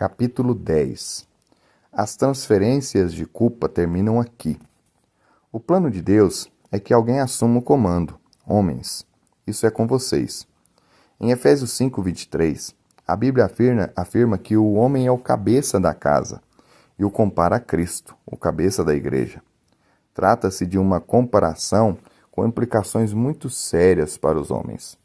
Capítulo 10. As transferências de culpa terminam aqui. O plano de Deus é que alguém assuma o comando. Homens, isso é com vocês. Em Efésios 5:23, a Bíblia afirma que o homem é o cabeça da casa e o compara a Cristo, o cabeça da igreja. Trata-se de uma comparação com implicações muito sérias para os homens.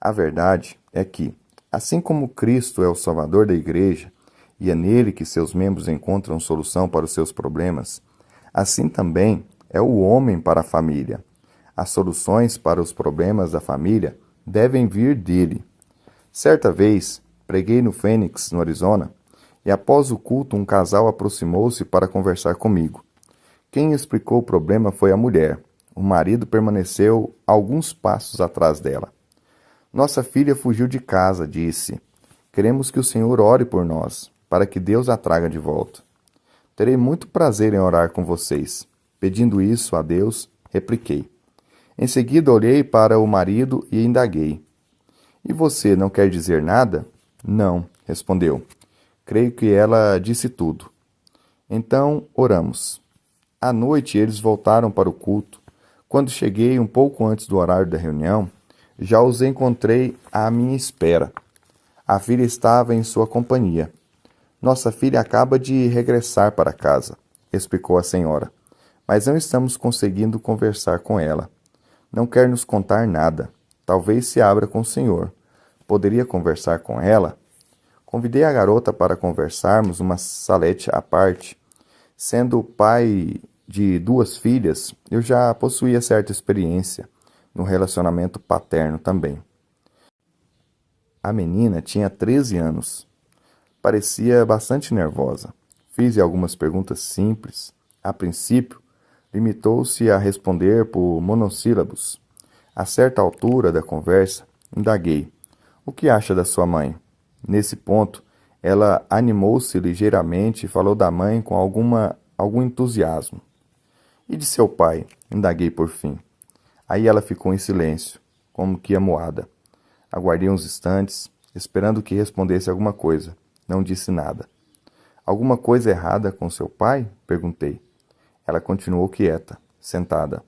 A verdade é que, assim como Cristo é o Salvador da igreja e é nele que seus membros encontram solução para os seus problemas, assim também é o homem para a família. As soluções para os problemas da família devem vir dele. Certa vez, preguei no Phoenix, no Arizona, e após o culto um casal aproximou-se para conversar comigo. Quem explicou o problema foi a mulher. O marido permaneceu alguns passos atrás dela. Nossa filha fugiu de casa, disse. Queremos que o Senhor ore por nós, para que Deus a traga de volta. Terei muito prazer em orar com vocês. Pedindo isso a Deus, repliquei. Em seguida olhei para o marido e indaguei. E você não quer dizer nada? Não, respondeu. Creio que ela disse tudo. Então, oramos. À noite eles voltaram para o culto. Quando cheguei um pouco antes do horário da reunião, já os encontrei à minha espera. A filha estava em sua companhia. Nossa filha acaba de regressar para casa, explicou a senhora. Mas não estamos conseguindo conversar com ela. Não quer nos contar nada. Talvez se abra com o senhor. Poderia conversar com ela? Convidei a garota para conversarmos uma salete à parte. Sendo pai de 2 filhas, eu já possuía certa experiência no relacionamento paterno também. A menina tinha 13 anos. Parecia bastante nervosa. Fiz algumas perguntas simples. A princípio, limitou-se a responder por monossílabos. A certa altura da conversa, indaguei. O que acha da sua mãe? Nesse ponto, ela animou-se ligeiramente e falou da mãe com algum entusiasmo. E de seu pai? Indaguei por fim. Aí ela ficou em silêncio, como que amuada. Aguardei uns instantes, esperando que respondesse alguma coisa. Não disse nada. Alguma coisa errada com seu pai? Perguntei. Ela continuou quieta, sentada.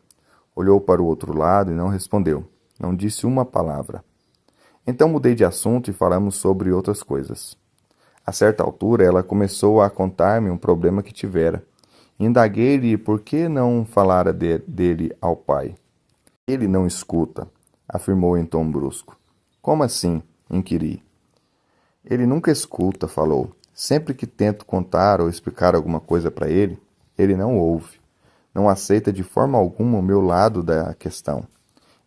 Olhou para o outro lado e não respondeu. Não disse uma palavra. Então mudei de assunto e falamos sobre outras coisas. A certa altura, ela começou a contar-me um problema que tivera. Indaguei-lhe por que não falara dele ao pai. Ele não escuta, afirmou em tom brusco. Como assim? Inquiri. Ele nunca escuta, falou. Sempre que tento contar ou explicar alguma coisa para ele, ele não ouve. Não aceita de forma alguma o meu lado da questão.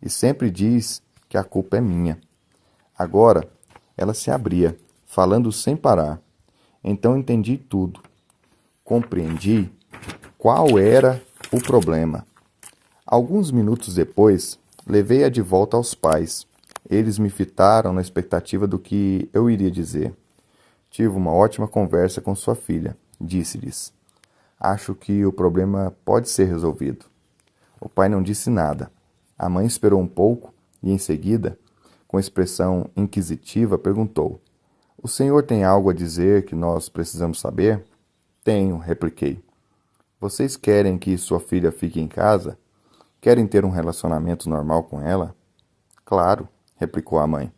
E sempre diz que a culpa é minha. Agora, ela se abria, falando sem parar. Então entendi tudo. Compreendi qual era o problema. Alguns minutos depois, levei-a de volta aos pais. Eles me fitaram na expectativa do que eu iria dizer. Tive uma ótima conversa com sua filha, disse-lhes. Acho que o problema pode ser resolvido. O pai não disse nada. A mãe esperou um pouco e, em seguida, com expressão inquisitiva, perguntou. O senhor tem algo a dizer que nós precisamos saber? Tenho, repliquei. Vocês querem que sua filha fique em casa? Querem ter um relacionamento normal com ela? Claro, replicou a mãe.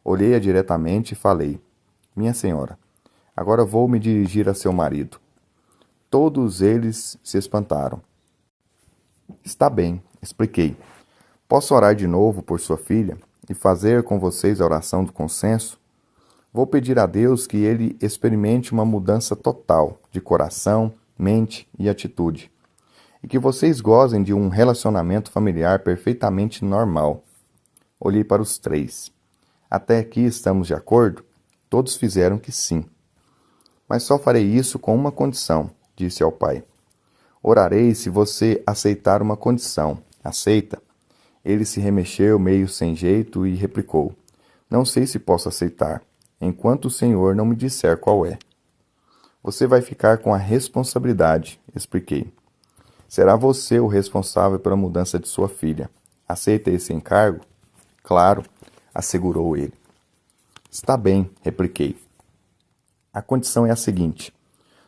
Olhei-a diretamente e falei. Minha senhora, agora vou me dirigir a seu marido. Todos eles se espantaram. Está bem, expliquei. Posso orar de novo por sua filha e fazer com vocês a oração do consenso? Vou pedir a Deus que ele experimente uma mudança total de coração, mente e atitude. E que vocês gozem de um relacionamento familiar perfeitamente normal. Olhei para os 3. Até aqui estamos de acordo? Todos fizeram que sim. Mas só farei isso com uma condição, disse ao pai. Orarei se você aceitar uma condição. Aceita? Ele se remexeu meio sem jeito e replicou. Não sei se posso aceitar, enquanto o senhor não me disser qual é. Você vai ficar com a responsabilidade, expliquei. Será você o responsável pela mudança de sua filha. Aceita esse encargo? Claro, assegurou ele. Está bem, repliquei. A condição é a seguinte: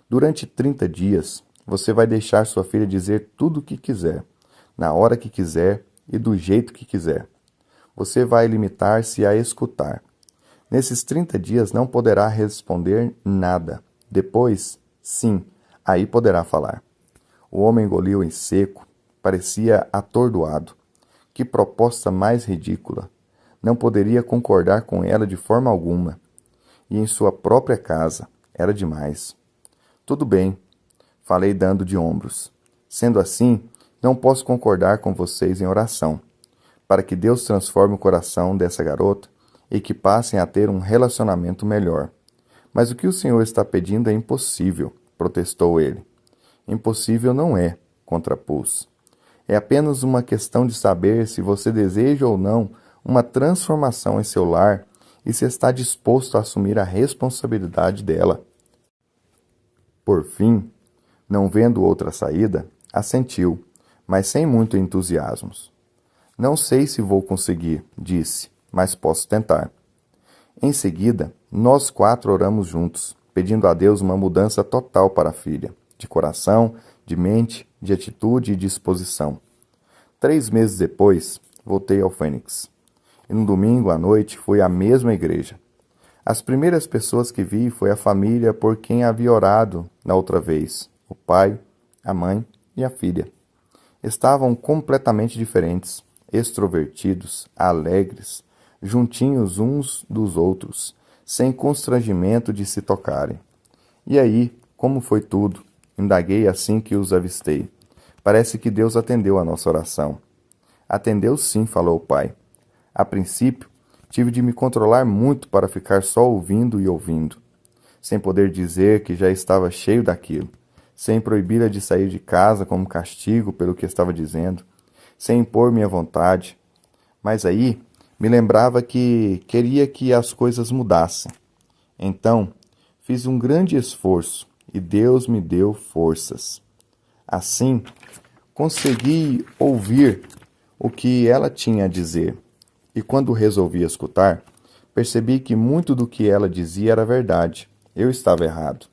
durante 30 dias, você vai deixar sua filha dizer tudo o que quiser, na hora que quiser e do jeito que quiser. Você vai limitar-se a escutar. Nesses 30 dias não poderá responder nada. Depois, sim, aí poderá falar. O homem engoliu em seco, parecia atordoado. Que proposta mais ridícula! Não poderia concordar com ela de forma alguma. E em sua própria casa, era demais. Tudo bem, falei dando de ombros. Sendo assim, não posso concordar com vocês em oração, para que Deus transforme o coração dessa garota e que passem a ter um relacionamento melhor. Mas o que o senhor está pedindo é impossível, protestou ele. Impossível não é, contrapôs. É apenas uma questão de saber se você deseja ou não uma transformação em seu lar e se está disposto a assumir a responsabilidade dela. Por fim, não vendo outra saída, assentiu, mas sem muito entusiasmo. Não sei se vou conseguir, disse, mas posso tentar. Em seguida, nós 4 oramos juntos, pedindo a Deus uma mudança total para a filha, de coração, de mente, de atitude e disposição. 3 meses depois, voltei ao Fênix. E no domingo à noite fui à mesma igreja. As primeiras pessoas que vi foi a família por quem havia orado na outra vez, o pai, a mãe e a filha. Estavam completamente diferentes, extrovertidos, alegres, juntinhos uns dos outros, sem constrangimento de se tocarem. E aí, como foi tudo? Indaguei assim que os avistei. Parece que Deus atendeu a nossa oração. Atendeu sim, falou o pai. A princípio, tive de me controlar muito para ficar só ouvindo e ouvindo, sem poder dizer que já estava cheio daquilo, sem proibir-a de sair de casa como castigo pelo que estava dizendo, sem impor minha vontade. Mas aí me lembrava que queria que as coisas mudassem. Então, fiz um grande esforço e Deus me deu forças. Assim, consegui ouvir o que ela tinha a dizer. E quando resolvi escutar, percebi que muito do que ela dizia era verdade. Eu estava errado.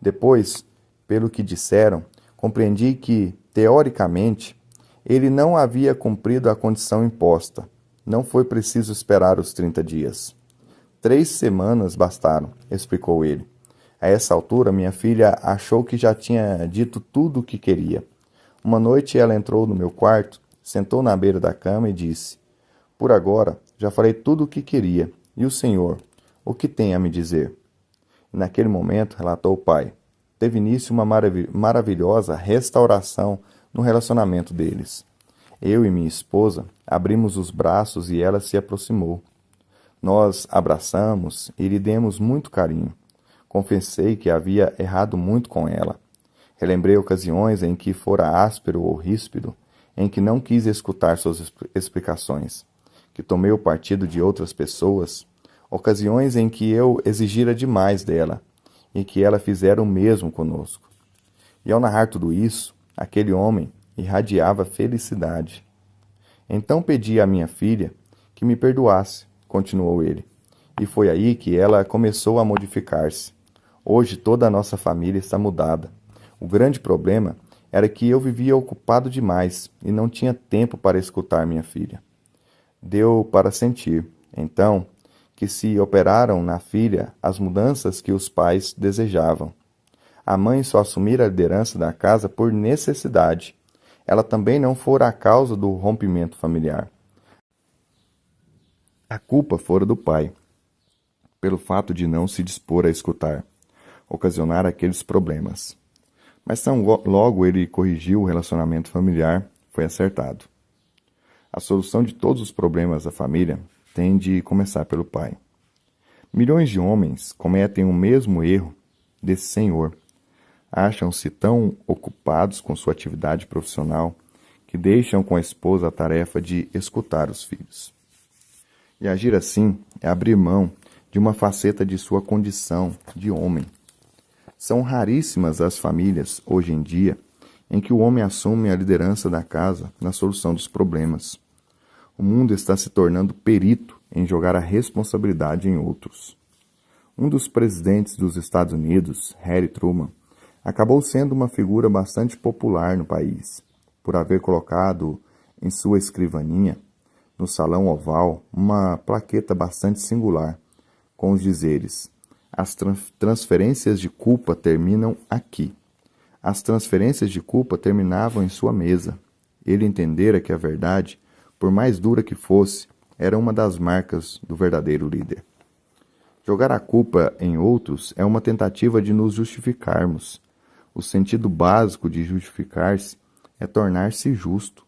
Depois, pelo que disseram, compreendi que, teoricamente, ele não havia cumprido a condição imposta. Não foi preciso esperar os 30 dias. 3 semanas bastaram, explicou ele. A essa altura, minha filha achou que já tinha dito tudo o que queria. Uma noite ela entrou no meu quarto, sentou na beira da cama e disse: Por agora, já falei tudo o que queria. E o senhor, o que tem a me dizer? E naquele momento, relatou o pai, teve início uma maravilhosa restauração no relacionamento deles. Eu e minha esposa abrimos os braços e ela se aproximou. Nós abraçamos e lhe demos muito carinho. Confessei que havia errado muito com ela. Relembrei ocasiões em que fora áspero ou ríspido, em que não quis escutar suas explicações, que tomei o partido de outras pessoas, ocasiões em que eu exigira demais dela, e que ela fizera o mesmo conosco. E ao narrar tudo isso, aquele homem irradiava felicidade. Então pedi à minha filha que me perdoasse, continuou ele, e foi aí que ela começou a modificar-se. Hoje toda a nossa família está mudada. O grande problema era que eu vivia ocupado demais e não tinha tempo para escutar minha filha. Deu para sentir, então, que se operaram na filha as mudanças que os pais desejavam. A mãe só assumira a liderança da casa por necessidade. Ela também não fora a causa do rompimento familiar. A culpa fora do pai, pelo fato de não se dispor a escutar, ocasionar aqueles problemas. Mas tão logo ele corrigiu o relacionamento familiar, foi acertado. A solução de todos os problemas da família tem de começar pelo pai. Milhões de homens cometem o mesmo erro desse senhor. Acham-se tão ocupados com sua atividade profissional que deixam com a esposa a tarefa de escutar os filhos. E agir assim é abrir mão de uma faceta de sua condição de homem. São raríssimas as famílias, hoje em dia, em que o homem assume a liderança da casa na solução dos problemas. O mundo está se tornando perito em jogar a responsabilidade em outros. Um dos presidentes dos Estados Unidos, Harry Truman, acabou sendo uma figura bastante popular no país, por haver colocado em sua escrivaninha, no Salão Oval, uma plaqueta bastante singular, com os dizeres: as transferências de culpa terminam aqui. As transferências de culpa terminavam em sua mesa. Ele entendera que a verdade, por mais dura que fosse, era uma das marcas do verdadeiro líder. Jogar a culpa em outros é uma tentativa de nos justificarmos. O sentido básico de justificar-se é tornar-se justo.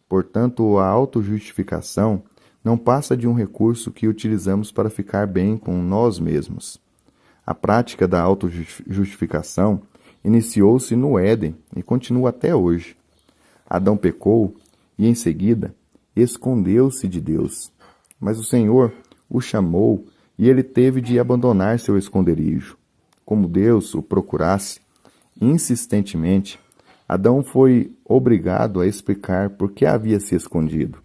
Portanto, a autojustificação não passa de um recurso que utilizamos para ficar bem com nós mesmos. A prática da autojustificação iniciou-se no Éden e continua até hoje. Adão pecou e, em seguida, escondeu-se de Deus. Mas o Senhor o chamou e ele teve de abandonar seu esconderijo. Como Deus o procurasse insistentemente, Adão foi obrigado a explicar por que havia se escondido.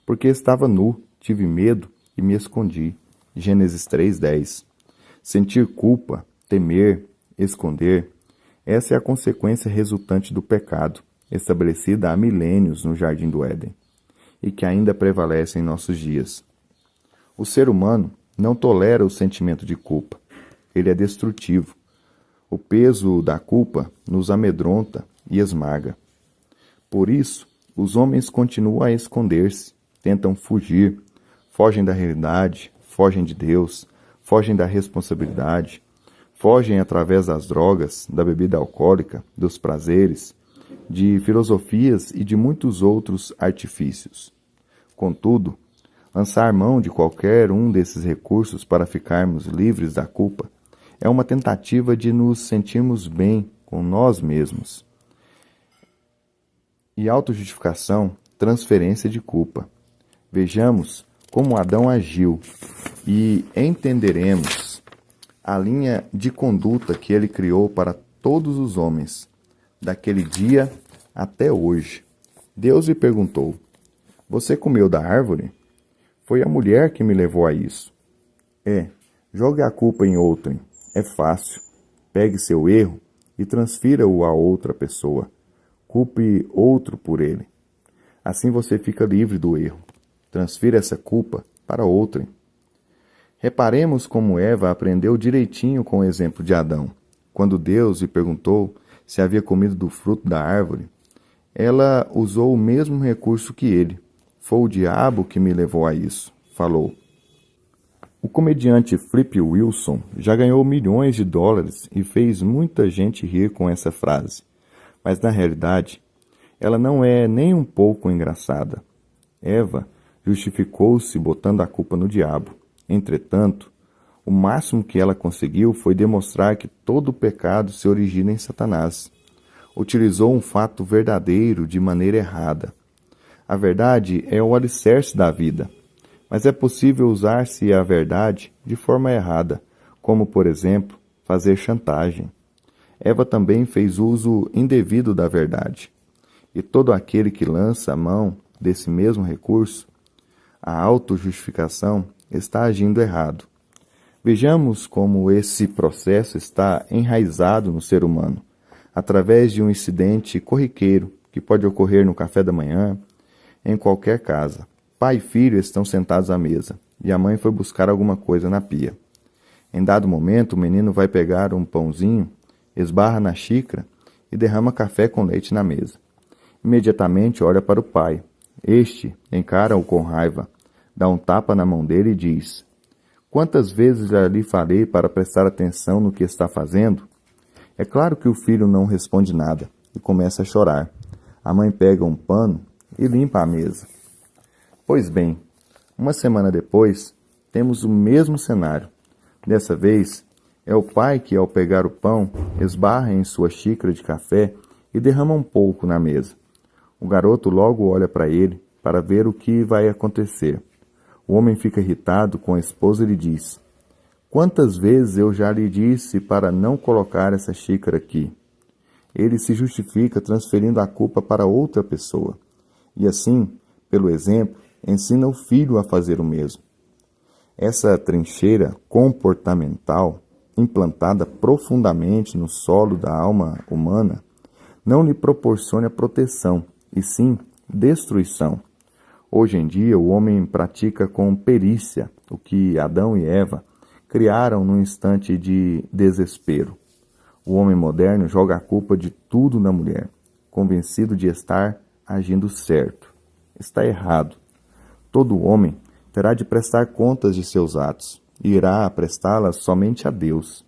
Porque estava nu, tive medo e me escondi. Gênesis 3:10. Sentir culpa, temer, esconder, essa é a consequência resultante do pecado, estabelecida há milênios no Jardim do Éden, e que ainda prevalece em nossos dias. O ser humano não tolera o sentimento de culpa. Ele é destrutivo. O peso da culpa nos amedronta e esmaga. Por isso, os homens continuam a esconder-se, tentam fugir, fogem da realidade, fogem de Deus, fogem da responsabilidade, fogem através das drogas, da bebida alcoólica, dos prazeres, de filosofias e de muitos outros artifícios. Contudo, lançar mão de qualquer um desses recursos para ficarmos livres da culpa é uma tentativa de nos sentirmos bem com nós mesmos. E autojustificação, transferência de culpa. Vejamos como Adão agiu e entenderemos a linha de conduta que ele criou para todos os homens, daquele dia até hoje. Deus lhe perguntou: você comeu da árvore? Foi a mulher que me levou a isso. Jogue a culpa em outrem. É fácil. Pegue seu erro e transfira-o a outra pessoa. Culpe outro por ele. Assim você fica livre do erro. Transfira essa culpa para outrem. Reparemos como Eva aprendeu direitinho com o exemplo de Adão. Quando Deus lhe perguntou se havia comido do fruto da árvore, ela usou o mesmo recurso que ele. Foi o diabo que me levou a isso, falou. O comediante Flip Wilson já ganhou milhões de dólares e fez muita gente rir com essa frase. Mas, na realidade, ela não é nem um pouco engraçada. Eva justificou-se botando a culpa no diabo. Entretanto, o máximo que ela conseguiu foi demonstrar que todo o pecado se origina em Satanás. Utilizou um fato verdadeiro de maneira errada. A verdade é o alicerce da vida, mas é possível usar-se a verdade de forma errada, como, por exemplo, fazer chantagem. Eva também fez uso indevido da verdade. E todo aquele que lança a mão desse mesmo recurso, a autojustificação, está agindo errado. Vejamos como esse processo está enraizado no ser humano, através de um incidente corriqueiro que pode ocorrer no café da manhã, em qualquer casa. Pai e filho estão sentados à mesa, e a mãe foi buscar alguma coisa na pia. Em dado momento, o menino vai pegar um pãozinho, esbarra na xícara e derrama café com leite na mesa. Imediatamente olha para o pai. Este encara-o com raiva, dá um tapa na mão dele e diz: quantas vezes já lhe falei para prestar atenção no que está fazendo? É claro que o filho não responde nada e começa a chorar. A mãe pega um pano e limpa a mesa. Pois bem, uma semana depois, temos o mesmo cenário. Dessa vez, é o pai que, ao pegar o pão, esbarra em sua xícara de café e derrama um pouco na mesa. O garoto logo olha para ele para ver o que vai acontecer. O homem fica irritado com a esposa e lhe diz: quantas vezes eu já lhe disse para não colocar essa xícara aqui? Ele se justifica transferindo a culpa para outra pessoa. E assim, pelo exemplo, ensina o filho a fazer o mesmo. Essa trincheira comportamental, implantada profundamente no solo da alma humana, não lhe proporciona proteção, e sim destruição. Hoje em dia, o homem pratica com perícia o que Adão e Eva criaram num instante de desespero. O homem moderno joga a culpa de tudo na mulher, convencido de estar agindo certo. Está errado. Todo homem terá de prestar contas de seus atos e irá prestá-las somente a Deus.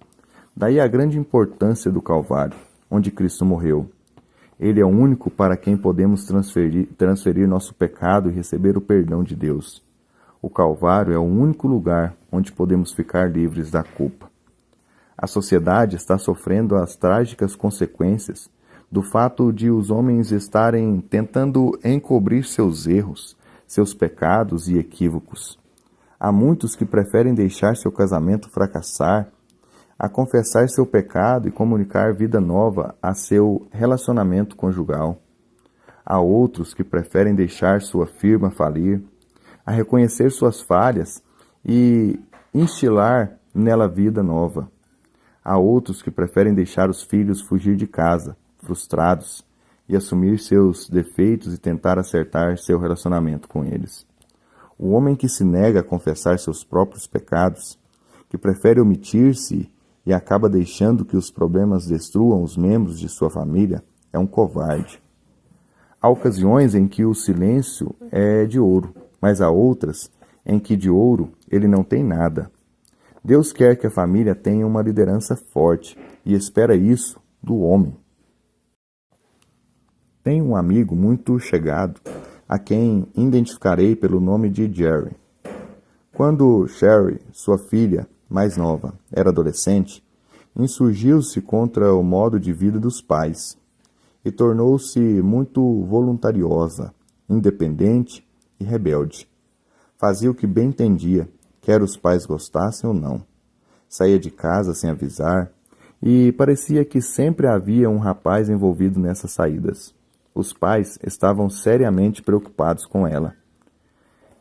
Daí a grande importância do Calvário, onde Cristo morreu. Ele é o único para quem podemos transferir nosso pecado e receber o perdão de Deus. O Calvário é o único lugar onde podemos ficar livres da culpa. A sociedade está sofrendo as trágicas consequências do fato de os homens estarem tentando encobrir seus erros, seus pecados e equívocos. Há muitos que preferem deixar seu casamento fracassar a confessar seu pecado e comunicar vida nova a seu relacionamento conjugal. Há outros que preferem deixar sua firma falir, a reconhecer suas falhas e instilar nela vida nova. Há outros que preferem deixar os filhos fugir de casa, frustrados, e assumir seus defeitos e tentar acertar seu relacionamento com eles. O homem que se nega a confessar seus próprios pecados, que prefere omitir-se e acaba deixando que os problemas destruam os membros de sua família, é um covarde. Há ocasiões em que o silêncio é de ouro, mas há outras em que de ouro ele não tem nada. Deus quer que a família tenha uma liderança forte e espera isso do homem. Tenho um amigo muito chegado, a quem identificarei pelo nome de Jerry. Quando Sherry, sua filha mais nova, era adolescente, insurgiu-se contra o modo de vida dos pais e tornou-se muito voluntariosa, independente e rebelde. Fazia o que bem entendia, quer os pais gostassem ou não. Saía de casa sem avisar e parecia que sempre havia um rapaz envolvido nessas saídas. Os pais estavam seriamente preocupados com ela.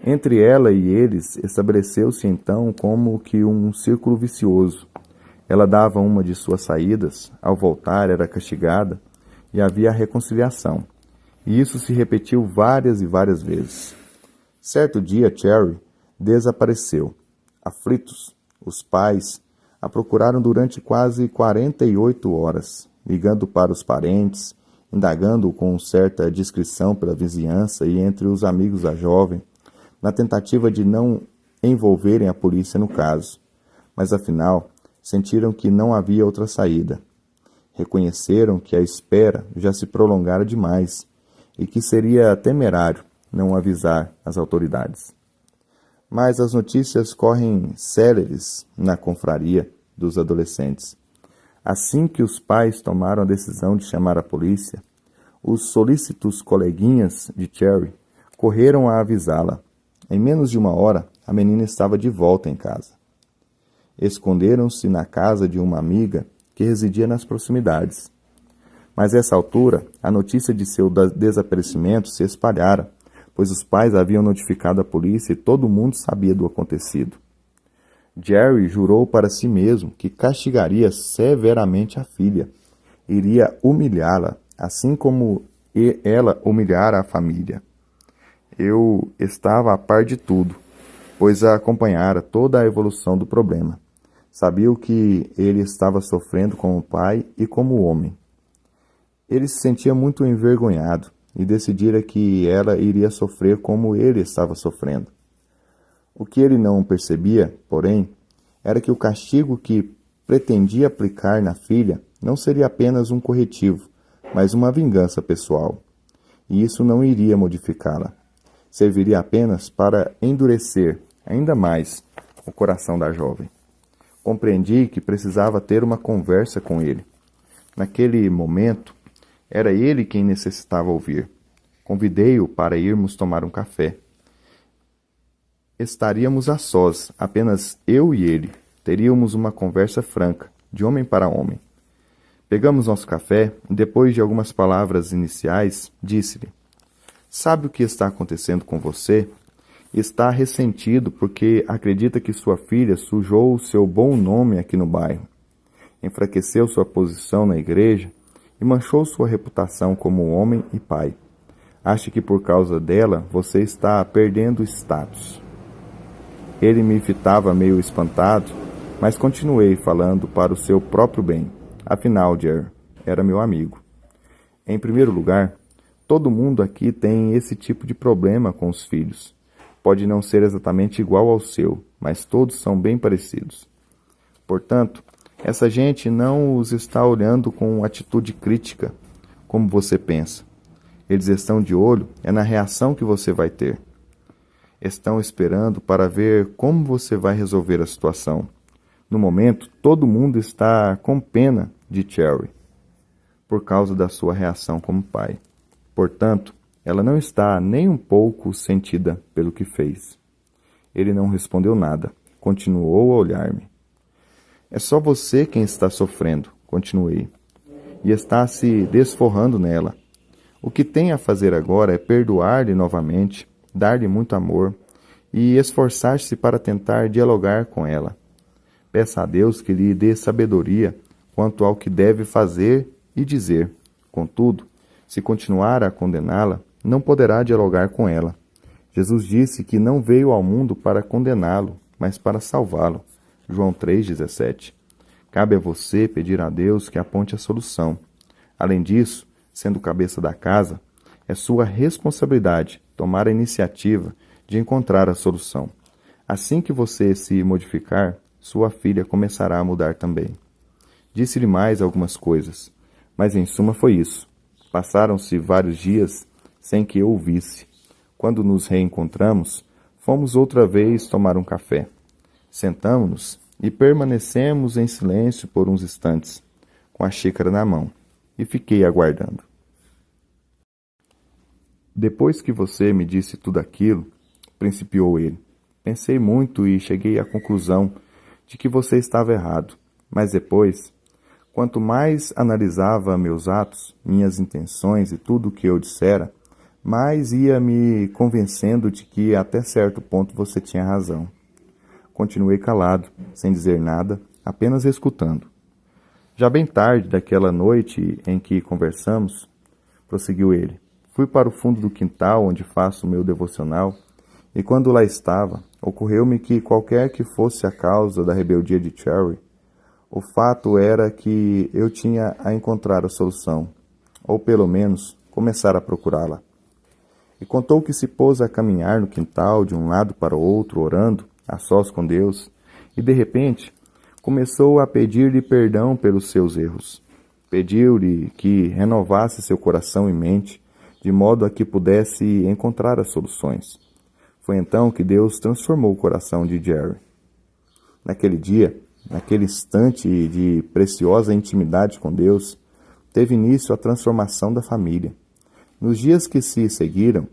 Entre ela e eles estabeleceu-se então como que um círculo vicioso. Ela dava uma de suas saídas, ao voltar era castigada e havia a reconciliação. E isso se repetiu várias e várias vezes. Certo dia, Cherry desapareceu. Aflitos, os pais a procuraram durante quase 48 horas, ligando para os parentes, indagando com certa discrição pela vizinhança e entre os amigos da jovem, na tentativa de não envolverem a polícia no caso. Mas afinal, sentiram que não havia outra saída. Reconheceram que a espera já se prolongara demais e que seria temerário não avisar as autoridades. Mas as notícias correm céleres na confraria dos adolescentes. Assim que os pais tomaram a decisão de chamar a polícia, os solícitos coleguinhas de Cherry correram a avisá-la. Em menos de uma hora, a menina estava de volta em casa. Esconderam-se na casa de uma amiga que residia nas proximidades. Mas a essa altura, a notícia de seu desaparecimento se espalhara, pois os pais haviam notificado a polícia e todo mundo sabia do acontecido. Jerry jurou para si mesmo que castigaria severamente a filha, iria humilhá-la, assim como ela humilhara a família. Eu estava a par de tudo, pois a acompanhara toda a evolução do problema. Sabia o que ele estava sofrendo como pai e como homem. Ele se sentia muito envergonhado e decidira que ela iria sofrer como ele estava sofrendo. O que ele não percebia, porém, era que o castigo que pretendia aplicar na filha não seria apenas um corretivo, mas uma vingança pessoal. E isso não iria modificá-la. Serviria apenas para endurecer ainda mais o coração da jovem. Compreendi que precisava ter uma conversa com ele. Naquele momento, era ele quem necessitava ouvir. Convidei-o para irmos tomar um café. Estaríamos a sós, apenas eu e ele. Teríamos uma conversa franca, de homem para homem. Pegamos nosso café e, depois de algumas palavras iniciais, disse-lhe: "Sabe o que está acontecendo com você? Está ressentido porque acredita que sua filha sujou o seu bom nome aqui no bairro, enfraqueceu sua posição na igreja e manchou sua reputação como homem e pai. Acha que por causa dela você está perdendo status. Ele me fitava meio espantado, mas continuei falando para o seu próprio bem. Afinal, Jerry era meu amigo. Em primeiro lugar, todo mundo aqui tem esse tipo de problema com os filhos. Pode não ser exatamente igual ao seu, mas todos são bem parecidos. Portanto, essa gente não os está olhando com atitude crítica, como você pensa. Eles estão de olho na reação que você vai ter. Estão esperando para ver como você vai resolver a situação. No momento, todo mundo está com pena de Cherry, por causa da sua reação como pai. Portanto, ela não está nem um pouco sentida pelo que fez. Ele não respondeu nada, continuou a olhar-me. É só você quem está sofrendo, continuei, e está se desforrando nela. O que tem a fazer agora é perdoar-lhe novamente, dar-lhe muito amor e esforçar-se para tentar dialogar com ela. Peça a Deus que lhe dê sabedoria quanto ao que deve fazer e dizer. Contudo, se continuar a condená-la, não poderá dialogar com ela. Jesus disse que não veio ao mundo para condená-lo, mas para salvá-lo. João 3,17. Cabe a você pedir a Deus que aponte a solução. Além disso, sendo cabeça da casa, é sua responsabilidade tomar a iniciativa de encontrar a solução. Assim que você se modificar, sua filha começará a mudar também. Disse-lhe mais algumas coisas, mas em suma foi isso. Passaram-se vários dias sem que eu o visse. Quando nos reencontramos, fomos outra vez tomar um café. Sentamo-nos e permanecemos em silêncio por uns instantes, com a xícara na mão, e fiquei aguardando. Depois que você me disse tudo aquilo, principiou ele, pensei muito e cheguei à conclusão de que você estava errado. Mas depois, quanto mais analisava meus atos, minhas intenções e tudo o que eu dissera, mais ia me convencendo de que até certo ponto você tinha razão. Continuei calado, sem dizer nada, apenas escutando. Já bem tarde daquela noite em que conversamos, prosseguiu ele, fui para o fundo do quintal onde faço o meu devocional e quando lá estava, ocorreu-me que qualquer que fosse a causa da rebeldia de Cherry, o fato era que eu tinha a encontrar a solução, ou pelo menos começar a procurá-la. E contou que se pôs a caminhar no quintal de um lado para o outro, orando, a sós com Deus, e de repente começou a pedir-lhe perdão pelos seus erros. Pediu-lhe que renovasse seu coração e mente, de modo a que pudesse encontrar as soluções. Foi então que Deus transformou o coração de Jerry. Naquele dia, naquele instante de preciosa intimidade com Deus, teve início a transformação da família. Nos dias que se seguiram,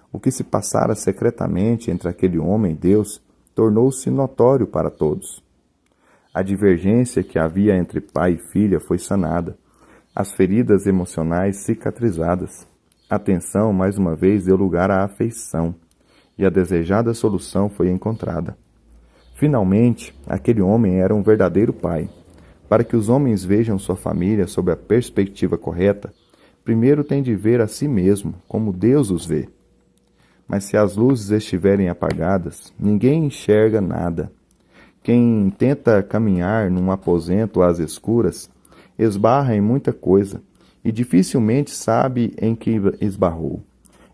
o que se passara secretamente entre aquele homem e Deus tornou-se notório para todos. A divergência que havia entre pai e filha foi sanada, as feridas emocionais cicatrizadas. A tensão, mais uma vez, deu lugar à afeição, e a desejada solução foi encontrada. Finalmente, aquele homem era um verdadeiro pai. Para que os homens vejam sua família sob a perspectiva correta, primeiro tem de ver a si mesmo como Deus os vê. Mas se as luzes estiverem apagadas, ninguém enxerga nada. Quem tenta caminhar num aposento às escuras, esbarra em muita coisa e dificilmente sabe em que esbarrou.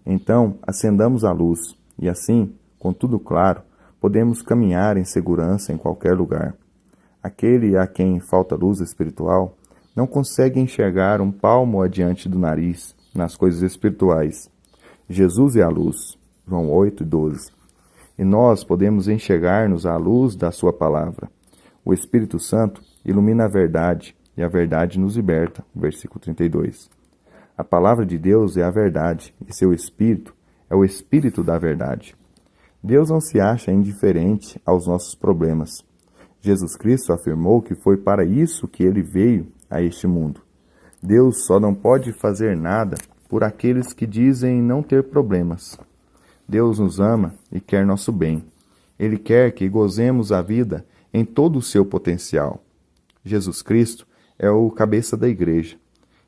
Então, acendamos a luz e assim, com tudo claro, podemos caminhar em segurança em qualquer lugar. Aquele a quem falta luz espiritual não consegue enxergar um palmo adiante do nariz nas coisas espirituais. Jesus é a luz. João 8:12. E nós podemos enxergar-nos à luz da sua palavra. O Espírito Santo ilumina a verdade, e a verdade nos liberta. Versículo 32. A palavra de Deus é a verdade, e seu Espírito é o Espírito da verdade. Deus não se acha indiferente aos nossos problemas. Jesus Cristo afirmou que foi para isso que ele veio a este mundo. Deus só não pode fazer nada por aqueles que dizem não ter problemas. Deus nos ama e quer nosso bem. Ele quer que gozemos a vida em todo o seu potencial. Jesus Cristo é o cabeça da igreja.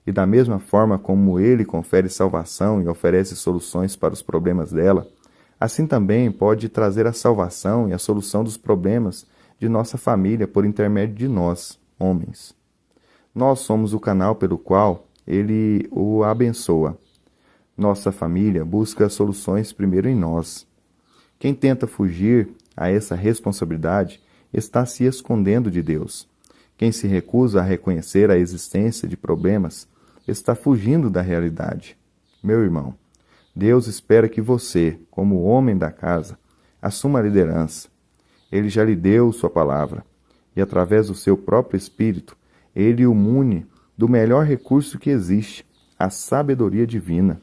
E da mesma forma como ele confere salvação e oferece soluções para os problemas dela, assim também pode trazer a salvação e a solução dos problemas de nossa família por intermédio de nós, homens. Nós somos o canal pelo qual ele o abençoa. Nossa família busca soluções primeiro em nós. Quem tenta fugir a essa responsabilidade está se escondendo de Deus. Quem se recusa a reconhecer a existência de problemas está fugindo da realidade. Meu irmão, Deus espera que você, como homem da casa, assuma a liderança. Ele já lhe deu sua palavra, e através do seu próprio Espírito, ele o mune do melhor recurso que existe, a sabedoria divina.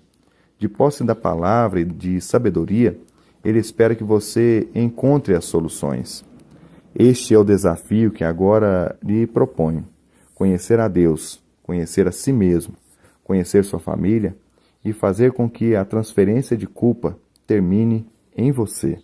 De posse da palavra e de sabedoria, ele espera que você encontre as soluções. Este é o desafio que agora lhe proponho: conhecer a Deus, conhecer a si mesmo, conhecer sua família e fazer com que a transferência de culpa termine em você.